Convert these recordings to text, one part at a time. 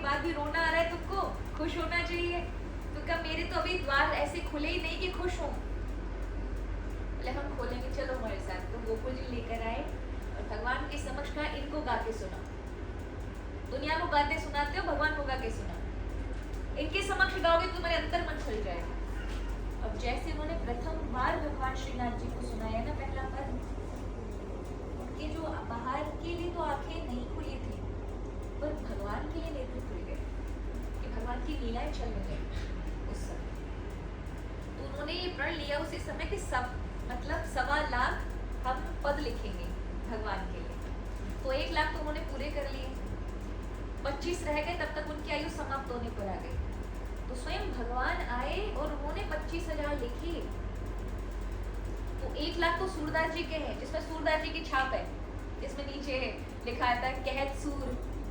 बाद भी रोना आ रहा है तुमको, खुश होना चाहिए। तो कहा मेरे तो अभी द्वार ऐसे खुले ही नहीं कि खुश हूँ। बोले हम खोलेंगे, चलो हमारे साथ। तो गोकुल जी लेकर आए और भगवान के समक्ष कहा इनको गा के सुना। दुनिया को गाते सुनाते हो, भगवान को गा के सुना। इनके समक्ष गाओगे तो तुम्हारे अंतर मन खुल जाएगा। अब जैसे उन्होंने प्रथम बार भगवान श्रीनाथ जी को सुनाया ना पहला पद, उनके जो बाहर के लिए तो आंखें नहीं खुली थी, पर भगवान के लिए नेत्र खुल गए कि भगवान की लीलाएं चलने लगी उस समय। तो उन्होंने ये प्रण लिया उसी समय कि सब मतलब 1.25 लाख हम पद लिखेंगे भगवान के लिए। तो 1 लाख तो उन्होंने पूरे कर लिए, 25 रह गए, तब तक उनकी आयु समाप्त होने पर आ गई। तो स्वयं भगवान आए और उन्होंने 25,000 लिखे। तो 1 लाख तो सूरदास जी के हैं, जिसमें सूरदास जी की छाप है, जिसमें नीचे लिखा आता है कहत सूर,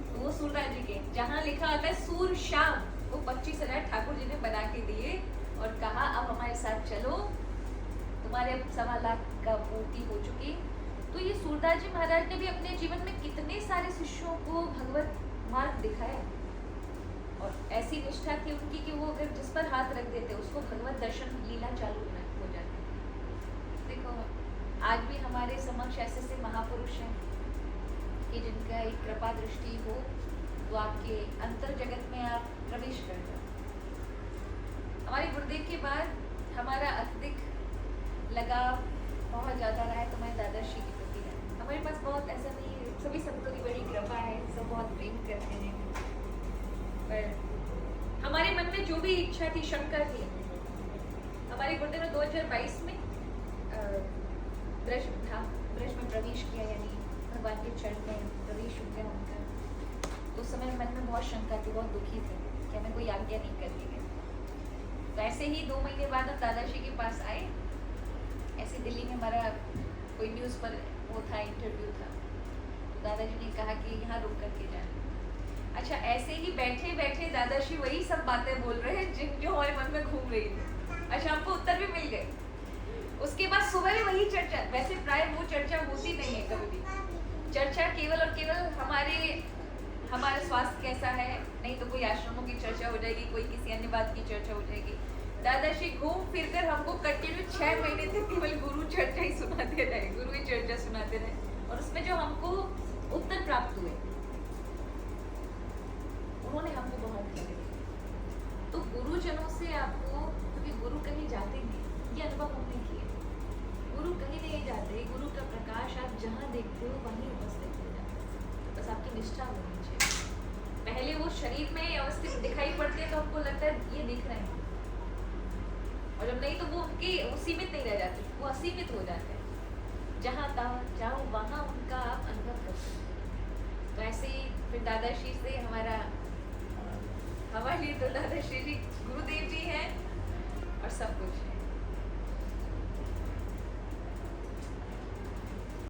तो वो सूरदास जी के। जहाँ लिखा आता है सूर श्याम, वो 25,000 ठाकुर जी ने बना के दिए और कहा अब हमारे साथ चलो, तुम्हारे अब 1.25 लाख का पूर्ति हो चुकी। तो ये सूरदास जी महाराज ने भी अपने जीवन में कितने सारे शिष्यों को भगवत मार्ग दिखाया, और ऐसी निष्ठा थी उनकी कि वो अगर जिस पर हाथ रख देते उसको भगवत दर्शन लीला चालू हो जाती। देखो आज भी हमारे समक्ष ऐसे ऐसे महापुरुष हैं कि जिनका एक कृपा दृष्टि हो तो आपके अंतर जगत में आप प्रवेश कर जाओ। हमारे गुरुदेव के बाद हमारा अत्यधिक लगाव बहुत ज़्यादा रहा है, तो मैं दादाश्री के प्रति है। हमारे पास बहुत ऐसा नहीं है, सभी संतों की बड़ी कृपा है, सब बहुत प्रेम करते हैं, पर हमारे मन में जो भी इच्छा थी, शंका थी, हमारे गुरुदेव ने 2022 में ब्रज में प्रवेश किया, यानी भगवान के चरण में प्रवेश हो गया उनका। तो उस समय मन में बहुत शंका थी, बहुत दुखी थी कि हमें कोई आज्ञा नहीं करनी है। तो ऐसे ही 2 महीने बाद हम दादाजी के पास आए। ऐसे दिल्ली में हमारा कोई न्यूज़ पर वो था, इंटरव्यू था, तो दादाजी ने कहा कि यहाँ रुक करके जाना। अच्छा, ऐसे ही बैठे बैठे दादाजी वही सब बातें बोल रहे हैं जो हमारे मन में घूम रही थी। अच्छा, हमको उत्तर भी मिल गए। उसके बाद सुबह भी वही चर्चा, वैसे प्राय वो चर्चा होती नहीं है कभी भी। चर्चा केवल और केवल हमारा स्वास्थ्य कैसा है, नहीं तो कोई आश्रमों की चर्चा हो जाएगी, कोई किसी अन्य बात की चर्चा हो जाएगी। दादाजी घूम फिर कर हमको कंटिन्यू 6 महीने तक केवल गुरु चर्चा ही सुनाते रहे, गुरु की चर्चा सुनाते रहे। और उसमें जो हमको उत्तर प्राप्त हुए उन्होंने हमको बहुत दिए। तो गुरुजनों से आपको, क्योंकि गुरु कहीं जाते नहीं, ये अनुभव हमने किया। गुरु कहीं नहीं जाते, गुरु का प्रकाश आप जहाँ देखते हो वहीं उपस्थित हो जाता है। बस आपकी निष्ठा होनी चाहिए। पहले वो शरीर में अवस्थित दिखाई पड़ते हैं तो हमको लगता है ये दिख रहे हैं, और जब नहीं तो वो उनके सीमित नहीं रह जाते, वो असीमित हो जाते हैं। जहाँ जाओ वहाँ उनका आप अनुभव कर सकते। तो ऐसे ही फिर दादाश्री से हमारे तो दादाश्री जी गुरुदेव जी हैं और सब कुछ है।